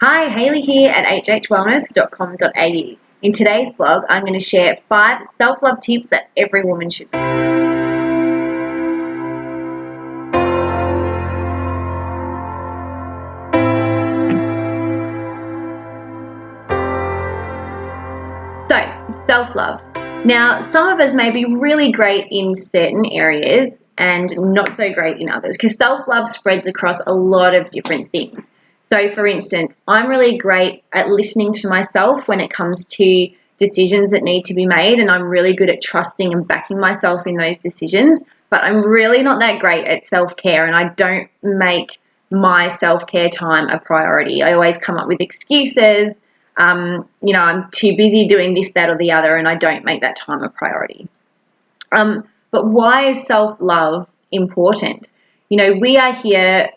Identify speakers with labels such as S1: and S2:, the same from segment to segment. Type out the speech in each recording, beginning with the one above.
S1: Hi, Hayley here at hhwellness.com.au. In today's blog, I'm going to share 5 self-love tips that every woman should know. So, self-love. Now, some of us may be really great in certain areas and not so great in others because self-love spreads across a lot of different things. So, for instance, I'm really great at listening to myself when it comes to decisions that need to be made, and I'm really good at trusting and backing myself in those decisions, but I'm really not that great at self-care, and I don't make my self-care time a priority. I always come up with excuses. I'm too busy doing this, that, or the other, and I don't make that time a priority. But why is self-love important? We are here,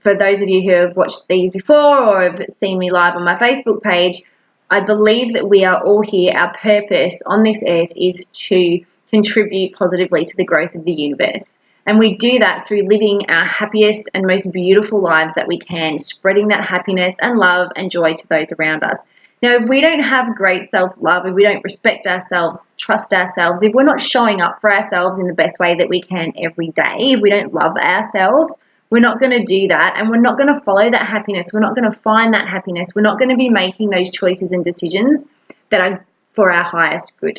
S1: for those of you who have watched these before or have seen me live on my Facebook page, I believe that we are all here. Our purpose on this earth is to contribute positively to the growth of the universe. And we do that through living our happiest and most beautiful lives that we can, spreading that happiness and love and joy to those around us. Now, if we don't have great self-love, if we don't respect ourselves, trust ourselves, if we're not showing up for ourselves in the best way that we can every day, if we don't love ourselves, we're not going to do that, and we're not going to follow that happiness. We're not going to find that happiness. We're not going to be making those choices and decisions that are for our highest good,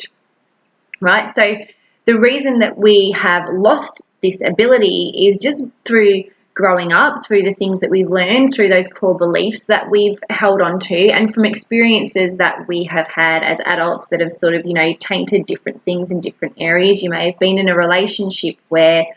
S1: right? So the reason that we have lost this ability is just through growing up, through the things that we've learned, through those core beliefs that we've held on to, and from experiences that we have had as adults that have sort of, tainted different things in different areas. You may have been in a relationship where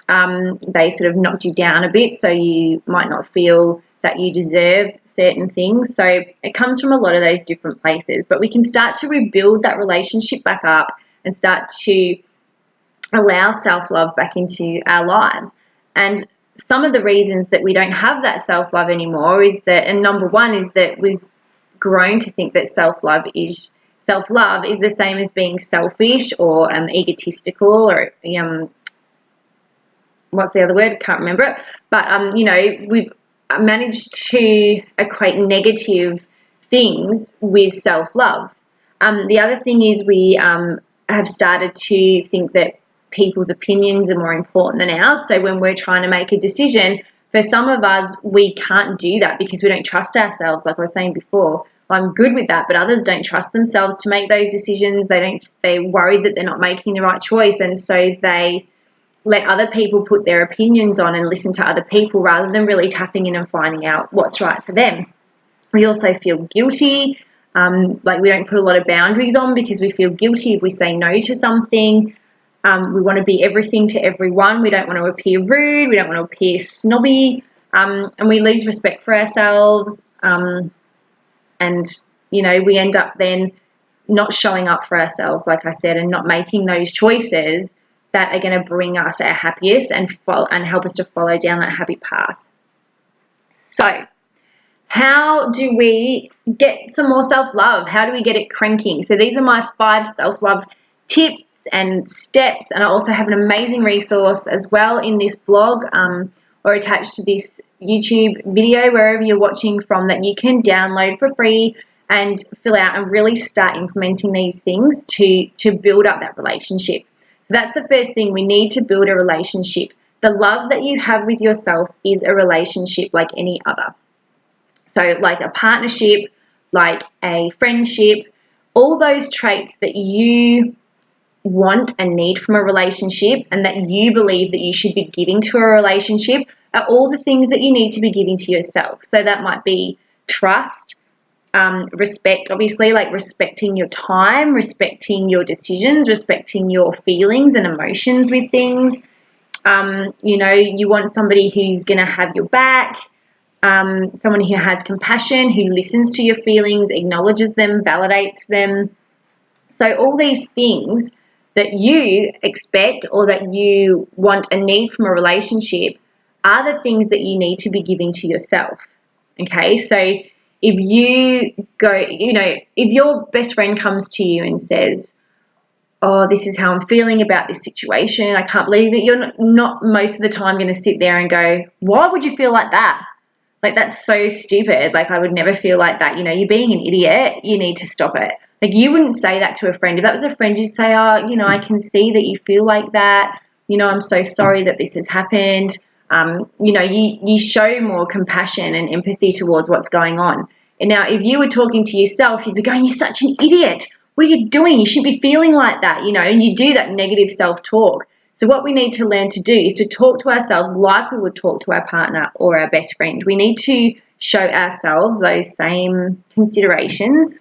S1: they sort of knocked you down a bit, so you might not feel that you deserve certain things. So it comes from a lot of those different places, but we can start to rebuild that relationship back up and start to allow self-love back into our lives. And some of the reasons that we don't have that self-love anymore is that, and number one is that we've grown to think that self-love is the same as being selfish or egotistical, or what's the other word? Can't remember it. But, we've managed to equate negative things with self-love. The other thing is we have started to think that people's opinions are more important than ours. So when we're trying to make a decision, for some of us, we can't do that because we don't trust ourselves. Like I was saying before, I'm good with that, but others don't trust themselves to make those decisions. They're worried that they're not making the right choice, and so they let other people put their opinions on and listen to other people rather than really tapping in and finding out what's right for them. We also feel guilty, like we don't put a lot of boundaries on because we feel guilty if we say no to something. We want to be everything to everyone. We don't want to appear rude. We don't want to appear snobby, and we lose respect for ourselves. And we end up then not showing up for ourselves, like I said, and not making those choices that are going to bring us our happiest and help us to follow down that happy path. So, how do we get some more self-love? How do we get it cranking? So these are my 5 self-love tips and steps, and I also have an amazing resource as well in this blog or attached to this YouTube video, wherever you're watching from, that you can download for free and fill out and really start implementing these things to build up that relationship. So that's the first thing. We need to build a relationship. The love that you have with yourself is a relationship like any other. So like a partnership, like a friendship, all those traits that you want and need from a relationship and that you believe that you should be giving to a relationship are all the things that you need to be giving to yourself. So that might be trust, respect, obviously, like respecting your time, respecting your decisions, respecting your feelings and emotions with things. You want somebody who's going to have your back, someone who has compassion, who listens to your feelings, acknowledges them, validates them. So all these things that you expect or that you want and need from a relationship are the things that you need to be giving to yourself. Okay, so if you go, if your best friend comes to you and says, oh, this is how I'm feeling about this situation, I can't believe it, you're not most of the time going to sit there and go, why would you feel like that? Like, that's so stupid. Like, I would never feel like that. You know, you're being an idiot. You need to stop it. Like, you wouldn't say that to a friend. If that was a friend, you'd say, oh, you know, I can see that you feel like that. You know, I'm so sorry that this has happened. You know, you show more compassion and empathy towards what's going on. And now, if you were talking to yourself, you'd be going, you're such an idiot. What are you doing? You shouldn't be feeling like that, you know, and you do that negative self-talk. So what we need to learn to do is to talk to ourselves like we would talk to our partner or our best friend. We need to show ourselves those same considerations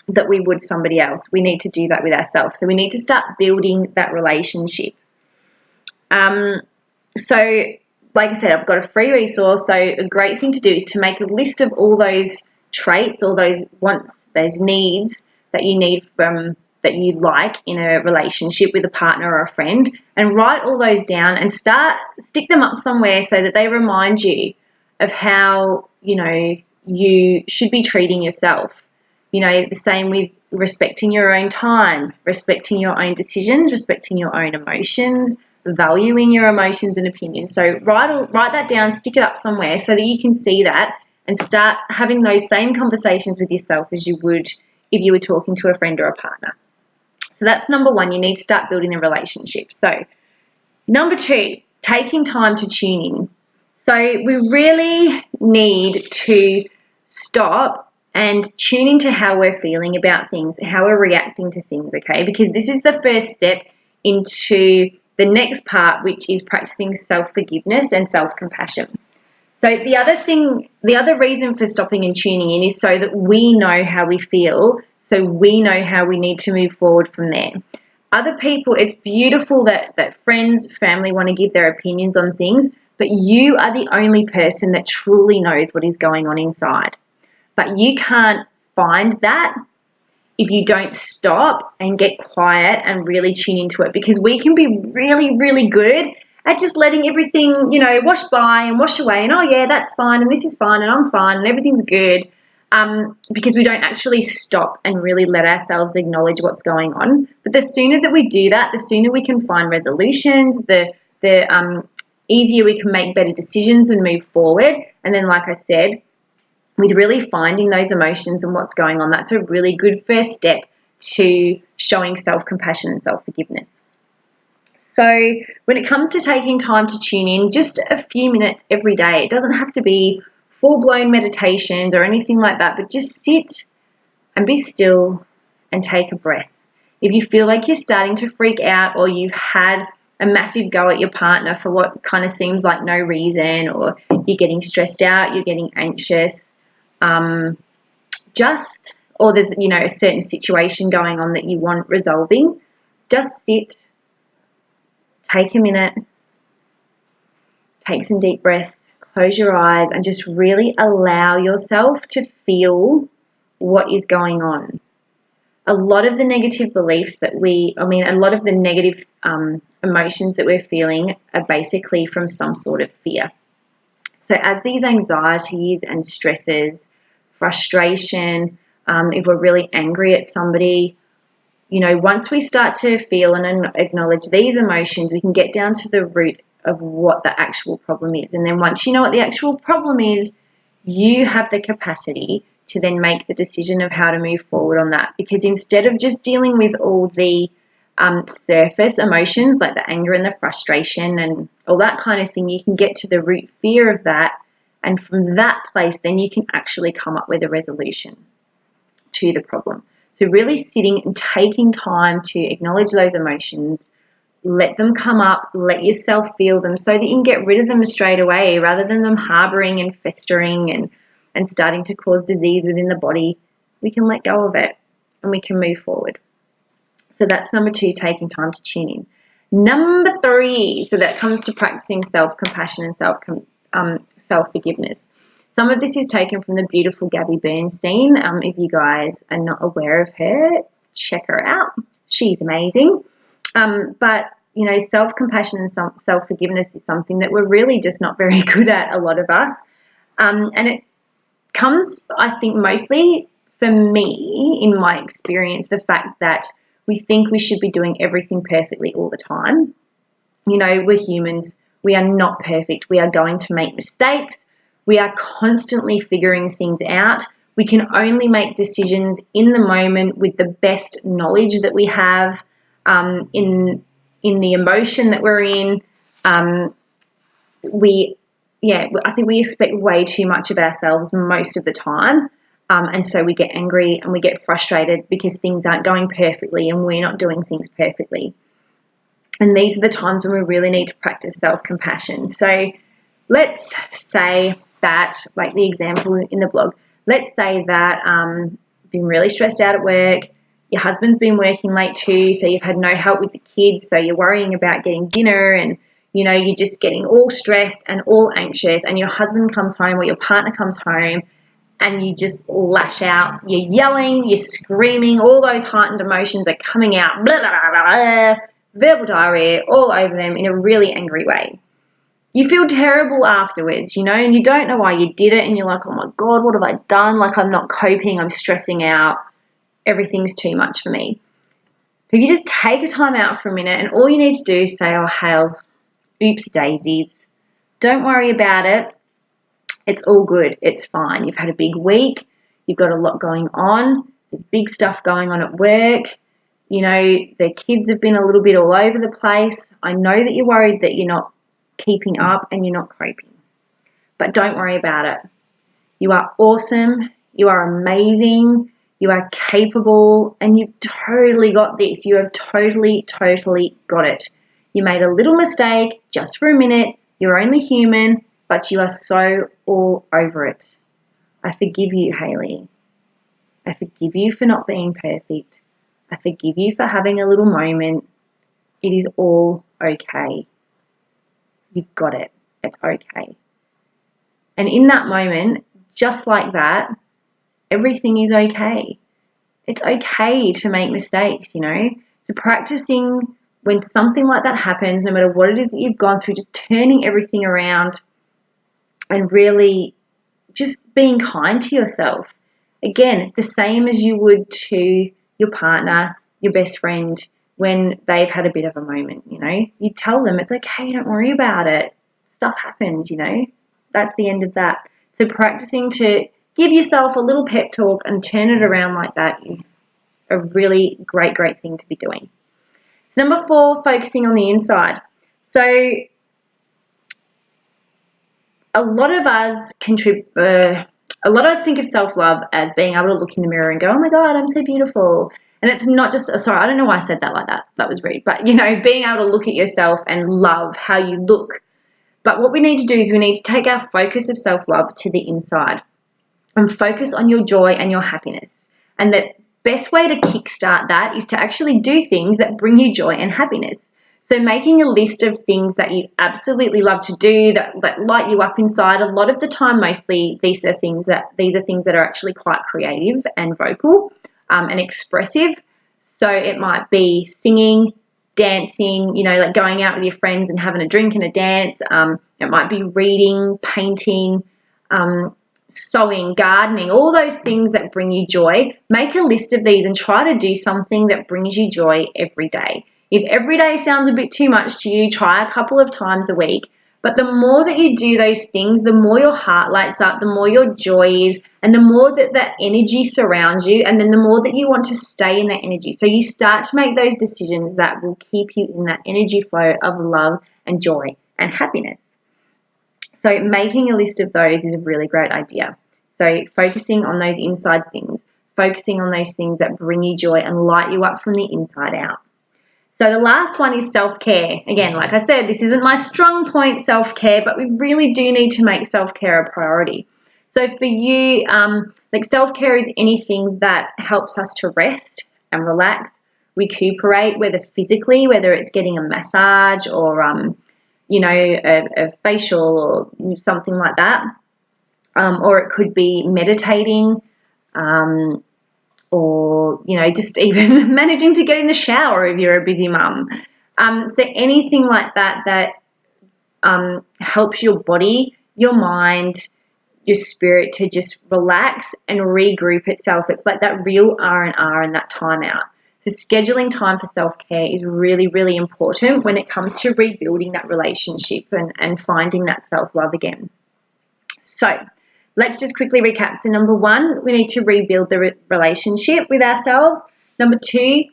S1: that we would somebody else. We need to do that with ourselves. So we need to start building that relationship. So like I said, I've got a free resource. So a great thing to do is to make a list of all those traits, all those wants, those needs that you need from that you like in a relationship with a partner or a friend, and write all those down and stick them up somewhere so that they remind you of how, you know, you should be treating yourself. You know, the same with respecting your own time, respecting your own decisions, respecting your own emotions, valuing your emotions and opinions. So write that down, stick it up somewhere so that you can see that and start having those same conversations with yourself as you would if you were talking to a friend or a partner. So that's number one. You need to start building a relationship. So number two, taking time to tune in. So we really need to stop and tune into how we're feeling about things, how we're reacting to things, okay? Because this is the first step into the next part, which is practicing self-forgiveness and self-compassion. So the other reason for stopping and tuning in is so that we know how we feel, so we know how we need to move forward from there. Other people, it's beautiful that friends, family want to give their opinions on things, but you are the only person that truly knows what is going on inside. But you can't find that if you don't stop and get quiet and really tune into it, because we can be really, really good at just letting everything, you know, wash by and wash away and, oh, yeah, that's fine and this is fine and I'm fine and everything's good, because we don't actually stop and really let ourselves acknowledge what's going on. But the sooner that we do that, the sooner we can find resolutions, the easier we can make better decisions and move forward. And then, like I said, with really finding those emotions and what's going on, that's a really good first step to showing self-compassion and self-forgiveness. So when it comes to taking time to tune in, just a few minutes every day. It doesn't have to be full-blown meditations or anything like that, but just sit and be still and take a breath. If you feel like you're starting to freak out or you've had a massive go at your partner for what kind of seems like no reason, or you're getting stressed out, you're getting anxious, or there's, you know, a certain situation going on that you want resolving, just sit, take a minute, take some deep breaths, close your eyes and just really allow yourself to feel what is going on. A lot of the negative beliefs a lot of the negative emotions that we're feeling are basically from some sort of fear. So as these anxieties and stresses, frustration, if we're really angry at somebody, you know, once we start to feel and acknowledge these emotions, we can get down to the root of what the actual problem is. And then once you know what the actual problem is, you have the capacity to then make the decision of how to move forward on that. Because instead of just dealing with all the surface emotions like the anger and the frustration and all that kind of thing, you can get to the root fear of that. And from that place, then you can actually come up with a resolution to the problem. So really sitting and taking time to acknowledge those emotions, let them come up, let yourself feel them so that you can get rid of them straight away rather than them harboring and festering and starting to cause disease within the body. We can let go of it and we can move forward. So that's number two, taking time to tune in. Number three, so that comes to practicing self-compassion and self-forgiveness. Some of this is taken from the beautiful Gabby Bernstein. If you guys are not aware of her, check her out. She's amazing. But, you know, self-compassion and self-forgiveness is something that we're really just not very good at, a lot of us. And it comes, I think, mostly for me, in my experience, the fact that we think we should be doing everything perfectly all the time. You know, we're humans. We are not perfect. We are going to make mistakes. We are constantly figuring things out. We can only make decisions in the moment with the best knowledge that we have, in the emotion that we're in. I think we expect way too much of ourselves most of the time. And so we get angry and we get frustrated because things aren't going perfectly and we're not doing things perfectly. And these are the times when we really need to practice self-compassion. So let's say that, like the example in the blog, let's say that you've been really stressed out at work, your husband's been working late too, so you've had no help with the kids, so you're worrying about getting dinner and, you know, you're just getting all stressed and all anxious, and your husband comes home or your partner comes home and you just lash out. You're yelling, you're screaming, all those heightened emotions are coming out, blah, blah, blah, blah, verbal diarrhea all over them in a really angry way. You feel terrible afterwards, you know, and you don't know why you did it, and you're like, oh my God, what have I done? Like, I'm not coping, I'm stressing out, everything's too much for me. If you just take a time out for a minute and all you need to do is say, oh, Hales, oopsie daisies, don't worry about it. It's all good. It's fine. You've had a big week. You've got a lot going on. There's big stuff going on at work. You know, the kids have been a little bit all over the place. I know that you're worried that you're not keeping up and you're not coping. But don't worry about it. You are awesome. You are amazing. You are capable. And you've totally got this. You have totally got it. You made a little mistake just for a minute. You're only human. But you are so all over it. I forgive you, Hayley. I forgive you for not being perfect. I forgive you for having a little moment. It is all okay. You've got it. It's okay. And in that moment, just like that, everything is okay. It's okay to make mistakes, you know. So practicing when something like that happens, no matter what it is that you've gone through, just turning everything around and really just being kind to yourself. Again, the same as you would to your partner, your best friend, when they've had a bit of a moment, you know. You tell them it's okay, don't worry about it. Stuff happens, you know. That's the end of that. So practicing to give yourself a little pep talk and turn it around like that is a really great thing to be doing. So number 4, focusing on the inside. So a lot of us think of self-love as being able to look in the mirror and go, oh my God, I'm so beautiful. And it's not just, sorry, I don't know why I said that like that. That was rude. But, you know, being able to look at yourself and love how you look. But what we need to do is we need to take our focus of self-love to the inside and focus on your joy and your happiness. And the best way to kickstart that is to actually do things that bring you joy and happiness. So making a list of things that you absolutely love to do, that light you up inside. A lot of the time, mostly these are things that are actually quite creative and vocal and expressive. So it might be singing, dancing, you know, like going out with your friends and having a drink and a dance. It might be reading, painting, sewing, gardening, all those things that bring you joy. Make a list of these and try to do something that brings you joy every day. If every day sounds a bit too much to you, try a couple of times a week. But the more that you do those things, the more your heart lights up, the more your joy is, and the more that energy surrounds you, and then the more that you want to stay in that energy. So you start to make those decisions that will keep you in that energy flow of love and joy and happiness. So making a list of those is a really great idea. So focusing on those inside things, focusing on those things that bring you joy and light you up from the inside out. So the last one is self-care. Again, like I said, this isn't my strong point, self-care, but we really do need to make self-care a priority. So for you, like self-care is anything that helps us to rest and relax, recuperate, whether physically, whether it's getting a massage or, you know, a facial or something like that. Or it could be meditating, or, you know, just even managing to get in the shower if you're a busy mum. So anything like that helps your body, your mind, your spirit to just relax and regroup itself. It's like that real R&R and that time out. So scheduling time for self-care is really important when it comes to rebuilding that relationship and finding that self-love again. So let's just quickly recap. So number 1, we need to rebuild the relationship with ourselves. Number 2,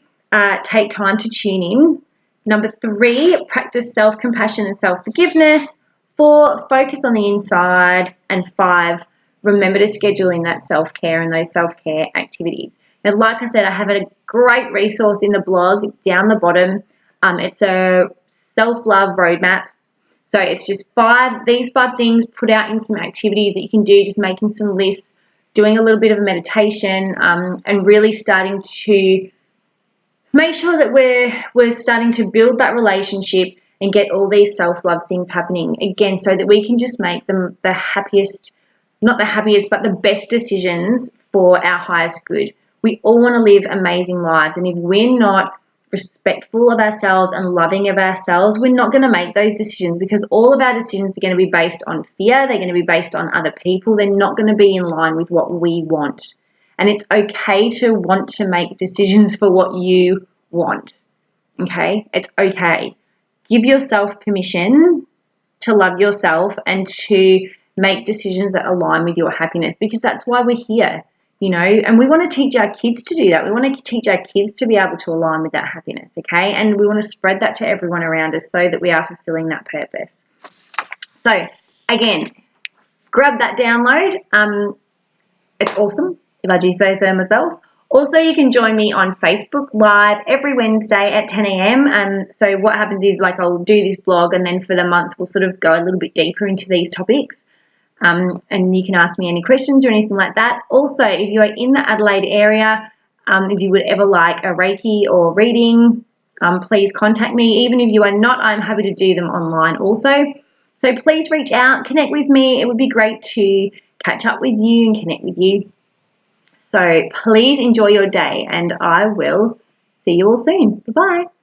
S1: take time to tune in. Number 3, practice self-compassion and self-forgiveness. 4, focus on the inside. And 5, remember to schedule in that self-care and those self-care activities. Now, like I said, I have a great resource in the blog down the bottom. It's a self-love roadmap. So it's just these 5 things put out in some activities that you can do, just making some lists, doing a little bit of a meditation, and really starting to make sure that we're starting to build that relationship and get all these self-love things happening again, so that we can just make them the happiest, not the happiest, but the best decisions for our highest good. We all want to live amazing lives, and if we're not respectful of ourselves and loving of ourselves, we're not going to make those decisions, because all of our decisions are going to be based on fear. They're going to be based on other people. They're not going to be in line with what we want. And it's okay to want to make decisions for what you want. Okay? It's okay. Give yourself permission to love yourself and to make decisions that align with your happiness, because that's why we're here. And we want to teach our kids to do that. We want to teach our kids to be able to align with that happiness, okay? And we want to spread that to everyone around us so that we are fulfilling that purpose. So, again, grab that download. It's awesome, if I do say so myself. Also, you can join me on Facebook Live every Wednesday at 10 a.m. So what happens is, I'll do this blog, and then for the month we'll sort of go a little bit deeper into these topics. And you can ask me any questions or anything like that. Also, if you are in the Adelaide area, if you would ever like a Reiki or reading, please contact me. Even if you are not, I'm happy to do them online also. So please reach out, connect with me. It would be great to catch up with you and connect with you. So please enjoy your day, and I will see you all soon. Bye-bye.